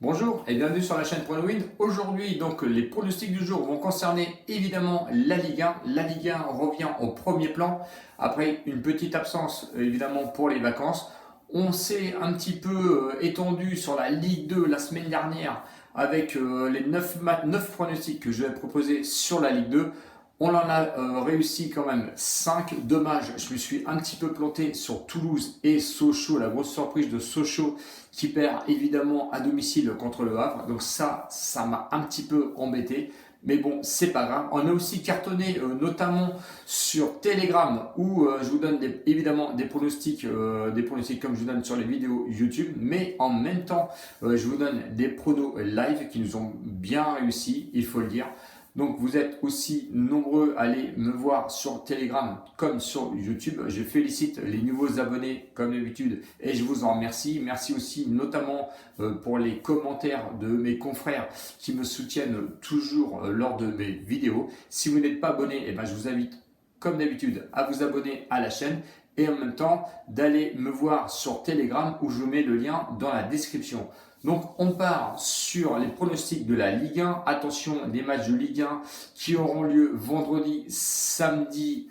Bonjour et bienvenue sur la chaîne PronoWin. Aujourd'hui, donc, les pronostics du jour vont concerner évidemment la Ligue 1. La Ligue 1 revient au premier plan après une petite absence évidemment pour les vacances. On s'est un petit peu étendu sur la Ligue 2 la semaine dernière avec les 9 pronostics que je vais proposer sur la Ligue 2. On en a réussi quand même 5. Dommage, je me suis un petit peu planté sur Toulouse et Sochaux, la grosse surprise de Sochaux qui perd évidemment à domicile contre le Havre. Donc ça m'a un petit peu embêté. Mais bon, c'est pas grave. On a aussi cartonné notamment sur Telegram où je vous donne évidemment des pronostics comme je vous donne sur les vidéos YouTube. Mais en même temps, je vous donne des pronos live qui nous ont bien réussi, il faut le dire. Donc vous êtes aussi nombreux à aller me voir sur Telegram comme sur YouTube. Je félicite les nouveaux abonnés comme d'habitude et je vous en remercie. Merci aussi notamment pour les commentaires de mes confrères qui me soutiennent toujours lors de mes vidéos. Si vous n'êtes pas abonné, je vous invite comme d'habitude à vous abonner à la chaîne et en même temps d'aller me voir sur Telegram où je vous mets le lien dans la description. Donc on part sur les pronostics de la Ligue 1. Attention, des matchs de Ligue 1 qui auront lieu vendredi, samedi,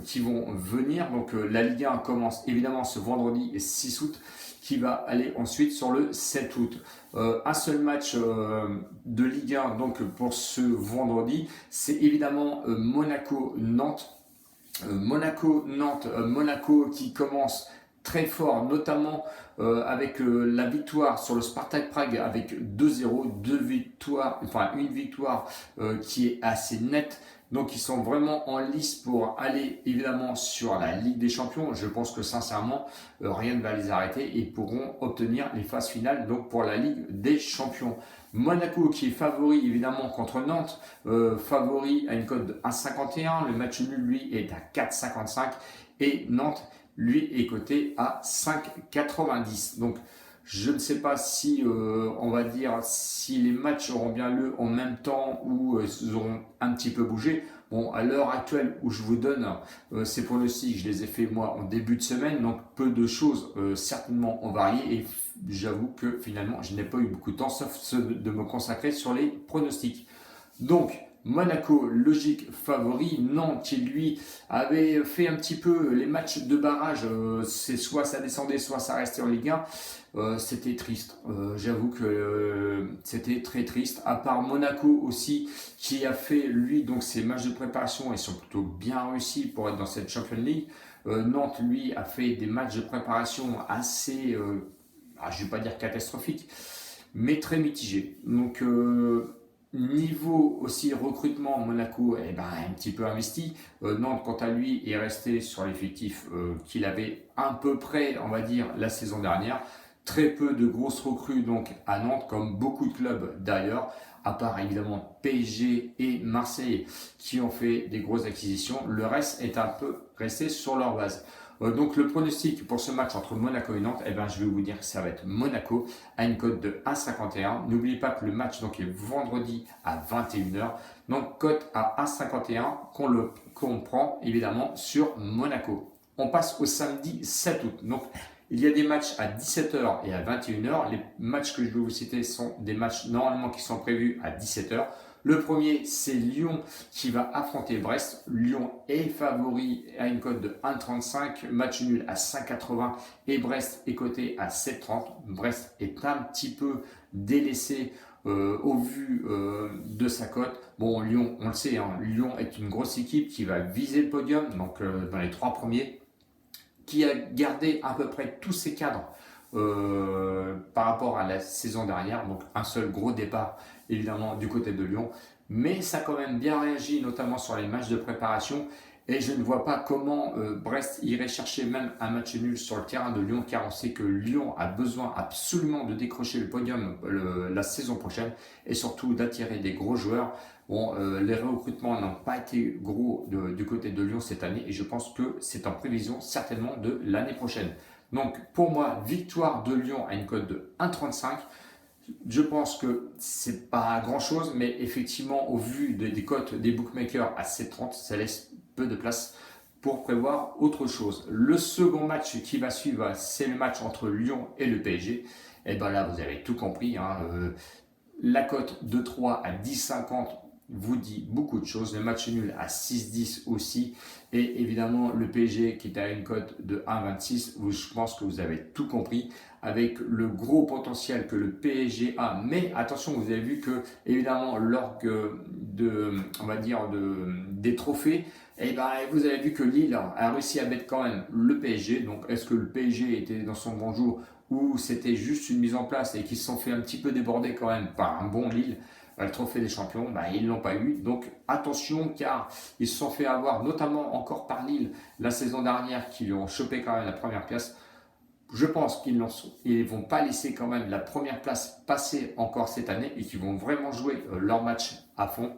qui vont venir. Donc la Ligue 1 commence évidemment ce vendredi 6 août qui va aller ensuite sur le 7 août. Un seul match de Ligue 1 donc pour ce vendredi, c'est évidemment Monaco-Nantes. Monaco qui commence très fort, notamment avec la victoire sur le Spartak Prague avec 2-0, une victoire qui est assez nette. Donc ils sont vraiment en lice pour aller évidemment sur la Ligue des Champions. Je pense que sincèrement, rien ne va les arrêter et pourront obtenir les phases finales donc pour la Ligue des Champions. Monaco qui est favori évidemment contre Nantes, favori à une cote de 1,51. Le match nul lui est à 4,55 et Nantes lui est coté à 5,90. Donc je ne sais pas si si les matchs auront bien lieu en même temps ou ils auront un petit peu bougé. Bon, à l'heure actuelle où je vous donne ces pronostics, je les ai fait moi en début de semaine, donc peu de choses certainement ont varié et j'avoue que finalement je n'ai pas eu beaucoup de temps sauf de me consacrer sur les pronostics. Donc Monaco, logique favori. Nantes qui lui avait fait un petit peu les matchs de barrage, c'est soit ça descendait, soit ça restait en Ligue 1. C'était triste. J'avoue que c'était très triste. À part Monaco aussi, qui a fait lui donc ses matchs de préparation et sont plutôt bien réussis pour être dans cette Champions League. Nantes lui a fait des matchs de préparation assez, je ne vais pas dire catastrophiques, mais très mitigés. Donc niveau aussi recrutement, Monaco un petit peu investi. Nantes, quant à lui, est resté sur l'effectif qu'il avait à peu près, on va dire, la saison dernière. Très peu de grosses recrues donc à Nantes, comme beaucoup de clubs d'ailleurs, à part évidemment PSG et Marseille qui ont fait des grosses acquisitions. Le reste est un peu resté sur leur base. Donc le pronostic pour ce match entre Monaco et Nantes, je vais vous dire que ça va être Monaco à une cote de 1,51. N'oubliez pas que le match donc, est vendredi à 21h. Donc cote à 1,51 qu'on prend évidemment sur Monaco. On passe au samedi 7 août. Donc il y a des matchs à 17h et à 21h. Les matchs que je vais vous citer sont des matchs normalement qui sont prévus à 17h. Le premier, c'est Lyon qui va affronter Brest. Lyon est favori à une cote de 1,35, match nul à 5,80 et Brest est coté à 7,30. Brest est un petit peu délaissé au vu de sa cote. Bon, Lyon, on le sait, Lyon est une grosse équipe qui va viser le podium, donc dans les 3 premiers, qui a gardé à peu près tous ses cadres par rapport à la saison dernière, donc un seul gros départ évidemment du côté de Lyon, mais ça a quand même bien réagi notamment sur les matchs de préparation et je ne vois pas comment Brest irait chercher même un match nul sur le terrain de Lyon car on sait que Lyon a besoin absolument de décrocher le podium la saison prochaine et surtout d'attirer des gros joueurs. Bon, les recrutements n'ont pas été gros du côté de Lyon cette année et je pense que c'est en prévision certainement de l'année prochaine. Donc pour moi, victoire de Lyon à une cote de 1,35. Je pense que c'est pas grand chose, mais effectivement, au vu des cotes des bookmakers à 7,30, ça laisse peu de place pour prévoir autre chose. Le second match qui va suivre, c'est le match entre Lyon et le PSG. Et bien là, vous avez tout compris. La cote de 3 à 10,50 vous dit beaucoup de choses. Le match nul à 6,10 aussi. Et évidemment, le PSG qui est à une cote de 1,26. Je pense que vous avez tout compris avec le gros potentiel que le PSG a. Mais attention, vous avez vu que, évidemment, lors on va dire des trophées, et ben, vous avez vu que Lille a réussi à mettre quand même le PSG. Donc, est-ce que le PSG était dans son bon jour ou c'était juste une mise en place et qu'ils se sont fait un petit peu déborder quand même par un bon Lille, le trophée des champions, ils ne l'ont pas eu. Donc attention, car ils se sont fait avoir, notamment encore par Lille la saison dernière, qui lui ont chopé quand même la première place. Je pense qu'ils ne vont pas laisser quand même la première place passer encore cette année et qu'ils vont vraiment jouer leur match à fond.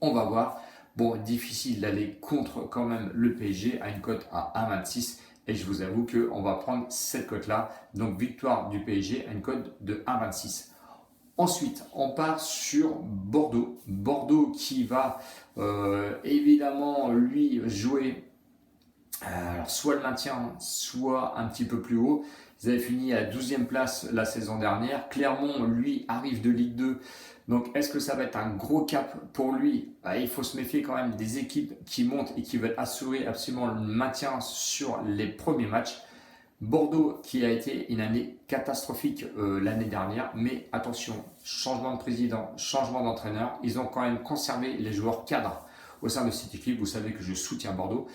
On va voir. Bon, difficile d'aller contre quand même le PSG à une cote à 1,26. Et je vous avoue qu'on va prendre cette cote-là. Donc, victoire du PSG à une cote de 1,26. Ensuite, on part sur Bordeaux. Bordeaux qui va évidemment, lui, jouer soit le maintien, soit un petit peu plus haut. Ils avaient fini à 12e place la saison dernière. Clermont, lui, arrive de Ligue 2. Donc, est-ce que ça va être un gros cap pour lui? Il faut se méfier quand même des équipes qui montent et qui veulent assurer absolument le maintien sur les premiers matchs. Bordeaux qui a été une année catastrophique l'année dernière, mais attention, changement de président, changement d'entraîneur, ils ont quand même conservé les joueurs cadres au sein de cette équipe. Vous savez que je soutiens Bordeaux.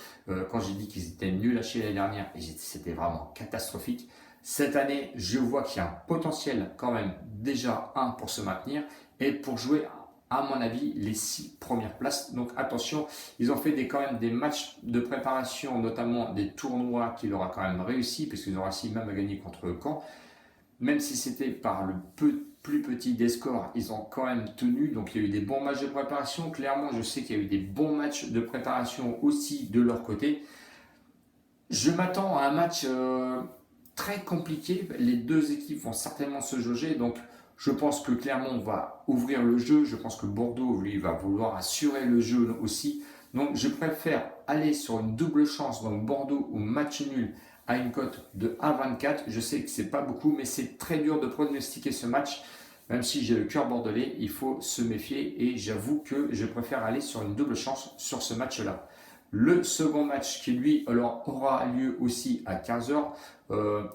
Quand j'ai dit qu'ils étaient nuls à chier l'année dernière, c'était vraiment catastrophique. Cette année, je vois qu'il y a un potentiel quand même déjà pour se maintenir et pour jouer à mon avis, les 6 premières places. Donc attention, ils ont fait quand même des matchs de préparation, notamment des tournois qu'il aura quand même réussi, puisqu'ils ont réussi même à gagner contre Caen. Même si c'était par le plus petit des scores, ils ont quand même tenu. Donc il y a eu des bons matchs de préparation. Clairement, je sais qu'il y a eu des bons matchs de préparation aussi de leur côté. Je m'attends à un match très compliqué. Les deux équipes vont certainement se jauger. Donc je pense que Clermont va ouvrir le jeu. Je pense que Bordeaux, lui, va vouloir assurer le jeu aussi. Donc, je préfère aller sur une double chance, donc Bordeaux ou match nul à une cote de 1,24. Je sais que c'est pas beaucoup, mais c'est très dur de pronostiquer ce match. Même si j'ai le cœur bordelais, il faut se méfier et j'avoue que je préfère aller sur une double chance sur ce match-là. Le second match qui lui alors, aura lieu aussi à 15h.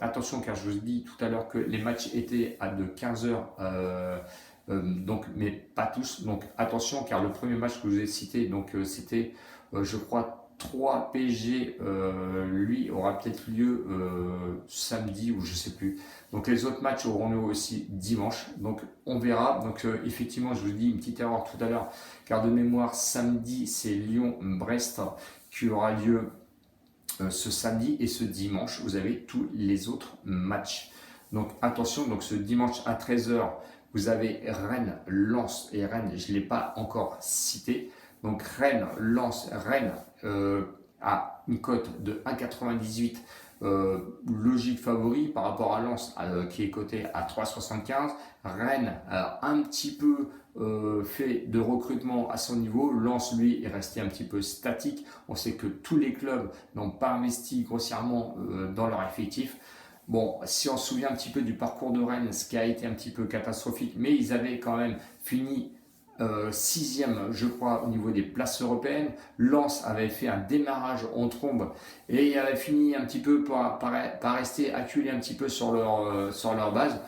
Attention car je vous ai dit tout à l'heure que les matchs étaient à de 15h, donc, mais pas tous. Donc attention car le premier match que je vous ai cité, donc, c'était je crois 3 PSG, lui aura peut-être lieu samedi ou je sais plus. Donc les autres matchs auront lieu aussi dimanche. Donc on verra. Donc effectivement, je vous dis une petite erreur tout à l'heure, car de mémoire, samedi c'est Lyon-Brest qui aura lieu ce samedi, et ce dimanche, vous avez tous les autres matchs. Donc attention, donc ce dimanche à 13h, vous avez Rennes-Lens, et Rennes, je ne l'ai pas encore cité. Donc Rennes-Lens, Rennes à une cote de 1,98, logique favori par rapport à Lens qui est coté à 3,75. Rennes a un petit peu fait de recrutement à son niveau. Lens, lui, est resté un petit peu statique. On sait que tous les clubs n'ont pas investi grossièrement dans leur effectif. Bon, si on se souvient un petit peu du parcours de Rennes, ce qui a été un petit peu catastrophique, mais ils avaient quand même fini 6e, je crois, au niveau des places européennes. Lens avait fait un démarrage en trombe et avait fini un petit peu par rester acculé un petit peu sur leur base.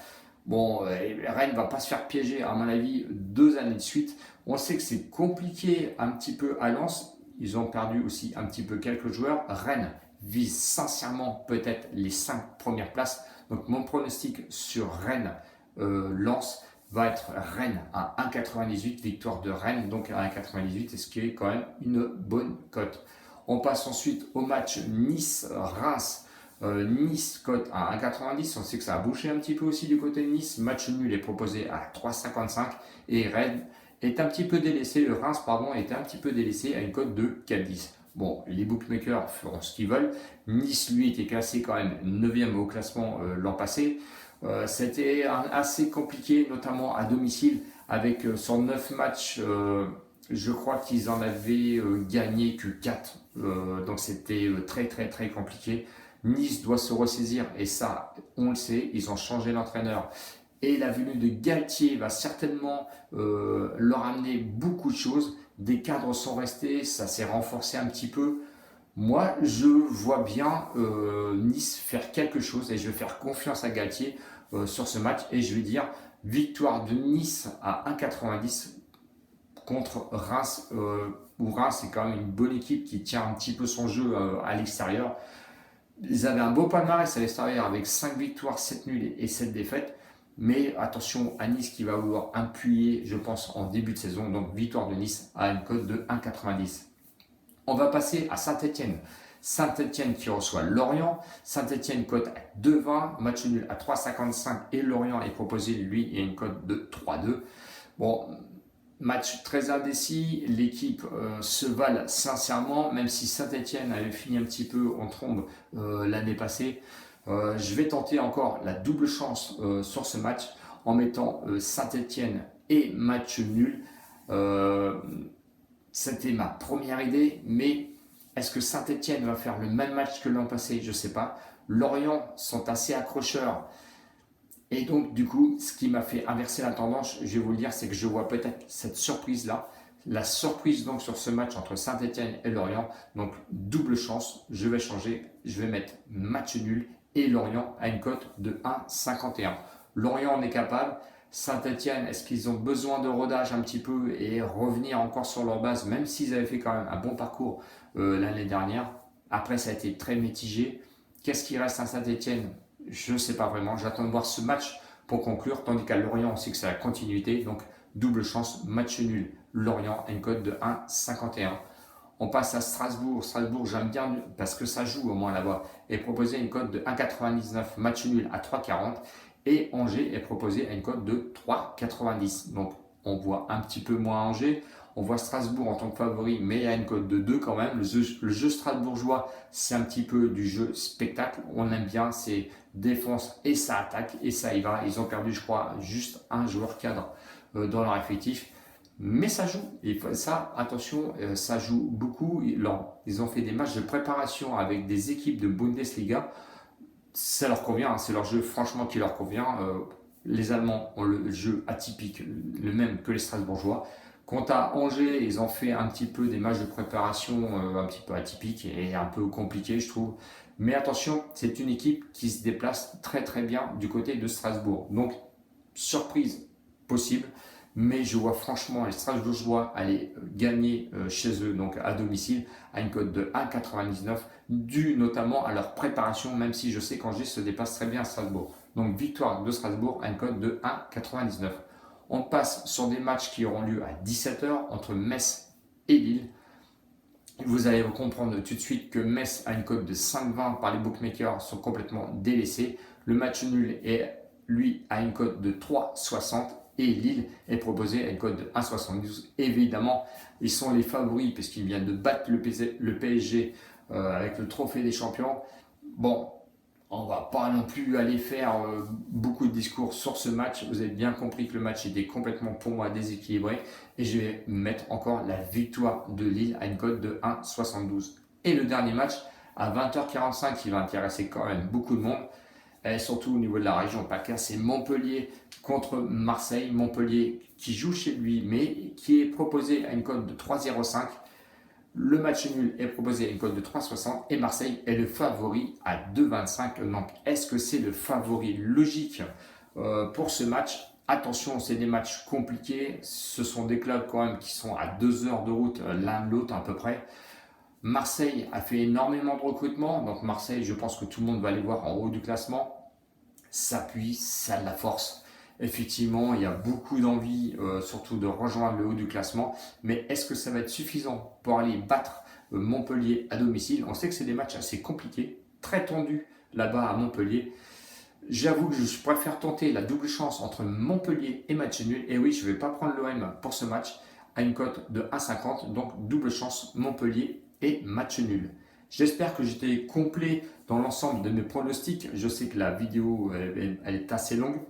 Bon, Rennes ne va pas se faire piéger, à mon avis, 2 années de suite. On sait que c'est compliqué un petit peu à Lens. Ils ont perdu aussi un petit peu quelques joueurs. Rennes vise sincèrement peut-être les 5 premières places. Donc mon pronostic sur Rennes-Lens va être Rennes à 1,98, victoire de Rennes, donc à 1,98, ce qui est quand même une bonne cote. On passe ensuite au match Nice-Reims. Nice cote à 1,90, on sait que ça a bouché un petit peu aussi du côté de Nice. Match nul est proposé à 3,55 et Rennes est un petit peu délaissé, le Reims pardon est un petit peu délaissé à une cote de 4,10. Bon, les bookmakers feront ce qu'ils veulent. Nice, lui, était classé quand même 9e au classement l'an passé. C'était assez compliqué, notamment à domicile, avec sur 9 matchs, je crois qu'ils en avaient gagné que 4. Donc c'était très très très compliqué. Nice doit se ressaisir et ça, on le sait, ils ont changé l'entraîneur. Et la venue de Galtier va certainement leur amener beaucoup de choses. Des cadres sont restés, ça s'est renforcé un petit peu. Moi, je vois bien Nice faire quelque chose et je vais faire confiance à Galtier sur ce match et je vais dire victoire de Nice à 1,90 contre Reims. Où Reims est quand même une bonne équipe qui tient un petit peu son jeu à l'extérieur. Ils avaient un beau palmarès à l'extérieur avec 5 victoires, 7 nuls et 7 défaites. Mais attention à Nice qui va vouloir appuyer, je pense, en début de saison. Donc victoire de Nice à une cote de 1,90. On va passer à Saint-Etienne. Saint-Etienne qui reçoit Lorient. Saint-Etienne cote à 2,20, match nul à 3,55 et Lorient est proposé, lui, et une cote de 3,2. Bon, match très indécis. L'équipe se valent sincèrement, même si Saint-Etienne avait fini un petit peu en trombe l'année passée. Je vais tenter encore la double chance sur ce match en mettant Saint-Etienne et match nul. C'était ma première idée, mais est-ce que Saint-Etienne va faire le même match que l'an passé? Je ne sais pas. Lorient sont assez accrocheurs. Et donc, du coup, ce qui m'a fait inverser la tendance, je vais vous le dire, c'est que je vois peut-être cette surprise-là. La surprise donc sur ce match entre Saint-Etienne et Lorient. Donc, double chance, je vais changer. Je vais mettre match nul et Lorient à une cote de 1,51. Lorient en est capable. Saint-Etienne, est-ce qu'ils ont besoin de rodage un petit peu et revenir encore sur leur base, même s'ils avaient fait quand même un bon parcours l'année dernière. Après, ça a été très mitigé. Qu'est-ce qui reste à Saint-Etienne? Je ne sais pas vraiment. J'attends de voir ce match pour conclure. Tandis qu'à Lorient, on sait que c'est la continuité. Donc, double chance, match nul. Lorient a une cote de 1,51. On passe à Strasbourg. Strasbourg, j'aime bien parce que ça joue au moins là-bas. Est proposé une cote de 1,99, match nul à 3,40. Et Angers est proposé à une cote de 3,90. Donc, on voit un petit peu moins Angers. On voit Strasbourg en tant que favori, mais à une cote de 2 quand même. Le jeu strasbourgeois, c'est un petit peu du jeu spectacle. On aime bien, c'est défense et ça attaque. Et ça y va. Ils ont perdu, je crois, juste un joueur cadre dans leur effectif. Mais ça joue. Et ça, attention, ça joue beaucoup. Ils ont fait des matchs de préparation avec des équipes de Bundesliga. Ça leur convient, c'est leur jeu franchement qui leur convient. Les Allemands ont le jeu atypique, le même que les Strasbourgeois. Quant à Angers, ils ont fait un petit peu des matchs de préparation un petit peu atypiques et un peu compliqués, je trouve. Mais attention, c'est une équipe qui se déplace très très bien du côté de Strasbourg. Donc, surprise possible. Mais je vois franchement les Strasbourgeois aller gagner chez eux, donc à domicile, à une cote de 1,99, dû notamment à leur préparation, même si je sais qu'Angers se dépasse très bien à Strasbourg. Donc victoire de Strasbourg à une cote de 1,99. On passe sur des matchs qui auront lieu à 17h entre Metz et Lille. Vous allez comprendre tout de suite que Metz a une cote de 5,20 par les bookmakers, sont complètement délaissés. Le match nul est, lui, à une cote de 3,60. Et Lille est proposé à une cote de 1,72. Évidemment, ils sont les favoris puisqu'ils viennent de battre le PSG avec le trophée des champions. Bon, on va pas non plus aller faire beaucoup de discours sur ce match. Vous avez bien compris que le match était complètement pour moi déséquilibré. Et je vais mettre encore la victoire de Lille à une cote de 1,72. Et le dernier match à 20h45 qui va intéresser quand même beaucoup de monde. Et surtout au niveau de la région PACA, c'est Montpellier contre Marseille. Montpellier qui joue chez lui, mais qui est proposé à une cote de 3,05. Le match nul est proposé à une cote de 3,60 et Marseille est le favori à 2,25. Donc, est-ce que c'est le favori logique pour ce match? Attention, c'est des matchs compliqués. Ce sont des clubs quand même qui sont à 2 heures de route l'un de l'autre à peu près. Marseille a fait énormément de recrutement, donc Marseille, je pense que tout le monde va aller voir en haut du classement. S'appuie, ça a de la force. Effectivement, il y a beaucoup d'envie, surtout de rejoindre le haut du classement. Mais est-ce que ça va être suffisant pour aller battre Montpellier à domicile? On sait que c'est des matchs assez compliqués, très tendus là-bas à Montpellier. J'avoue que je préfère tenter la double chance entre Montpellier et match nul. Et oui, je ne vais pas prendre l'OM pour ce match à une cote de 1,50. Donc double chance Montpellier et match nul. J'espère que j'étais complet dans l'ensemble de mes pronostics. Je sais que la vidéo elle est assez longue,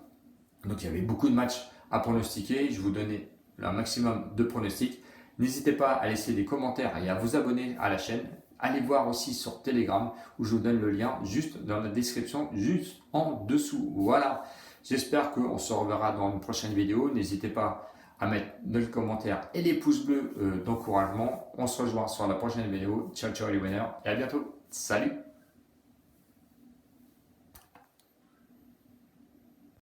donc il y avait beaucoup de matchs à pronostiquer. Je vous donnais un maximum de pronostics. N'hésitez pas à laisser des commentaires et à vous abonner à la chaîne. allez voir aussi sur Telegram où je vous donne le lien juste dans la description, juste en dessous. Voilà, j'espère qu'on se reverra dans une prochaine vidéo. N'hésitez pas à mettre le commentaire et les pouces bleus d'encouragement. On se rejoint sur la prochaine vidéo. Ciao, ciao les winners et à bientôt. Salut!